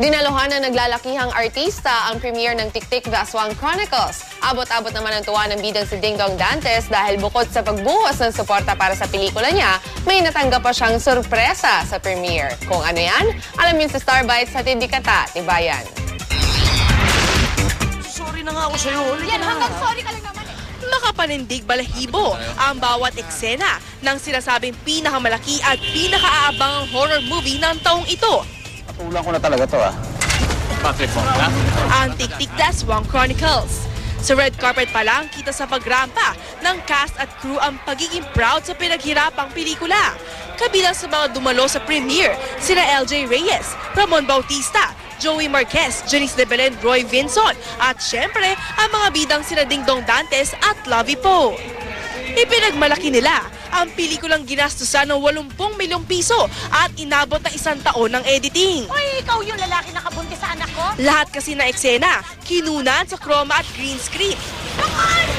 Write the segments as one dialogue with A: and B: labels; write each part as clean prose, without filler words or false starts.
A: Dinaluhan ng naglalakihang artista ang premiere ng Tick-Tick The Aswang Chronicles. Abot-abot naman ang tuwa ng bidang si Dingdong Dantes dahil bukod sa pagbuhos ng suporta para sa pelikula niya, may natanggap pa siyang sorpresa sa premiere. Kung ano yan, alam yun sa Star Bites sa Tindikata, Tibayan.
B: Sorry na nga ako sa'yo.
C: Yan, hanggang sorry ka lang naman eh.
D: Makapanindig balahibo ang bawat eksena ng sinasabing pinakamalaki at pinakaabangang horror movie ng taong ito.
E: Tulang ko na talaga to
B: Bakit mo, ha?
D: Ang Tick-Tick The Aswang Chronicles. Sa red carpet pa lang, kita sa pagrampa ng cast at crew ang pagiging proud sa pinaghirapang pelikula. Kabilang sa mga dumalo sa premiere, sina LJ Reyes, Ramon Bautista, Joey Marquez, Janice de Belen, Roy Vinson, at syempre, ang mga bidang sina Dingdong Dantes at Lovie Poe. Ipinagmalaki nila ang pelikulang ginastusan ng 80 milyong piso at inabot na 1 taon ng editing.
C: Uy, ikaw yung lalaki na kabuntis sa anak ko?
D: Lahat kasi na eksena, kinunan sa chroma at green screen.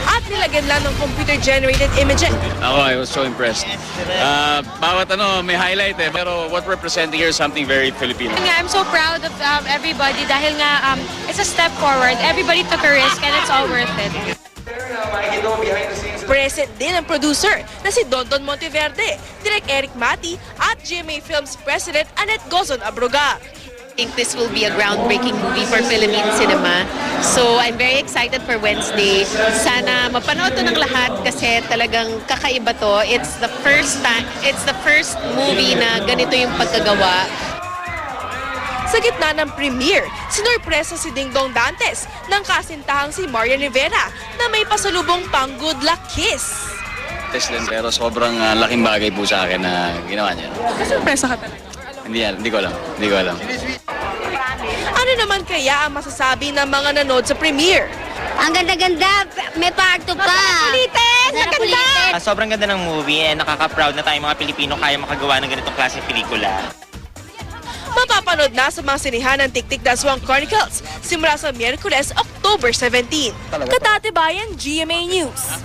D: At nilagyan lang ng computer-generated images.
B: Ako, I was so impressed. Bawat may highlight pero what we're presenting here is something very Filipino.
F: I'm so proud of everybody dahil nga it's a step forward. Everybody took a risk and it's all worth it.
D: Present din ang producer na si Dondon Monteverde, Direk Eric Mati at GMA Films President Annette Gozon Abroga.
G: I think this will be a groundbreaking movie for Philippine cinema. So I'm very excited for Wednesday. Sana mapanood to ng lahat kasi talagang kakaiba to. It's the first movie na ganito yung pagkagawa.
D: Sa gitna ng premiere, sinurpresa si Dingdong Dantes ng kasintahang si Marian Rivera na may pasalubong pang good luck kiss.
B: Teslan pero sobrang laking bagay po sa akin na ginawa niya.
D: Kasurpresa ka talaga?
B: Hindi ko alam.
D: Ano naman kaya ang masasabi ng mga nanood sa premiere?
C: Ang ganda-ganda, may part 2 pa. Ulitin! Ang ganda!
H: Sobrang ganda ng movie and nakaka-proud na tayong mga Pilipino kaya makagawa ng ganitong klaseng pelikula.
D: Mapapanood na sa mga sinihan ng Tick-Tick The Aswang Chronicles simula sa Miyerkules, October 17. Katatibayan, GMA News.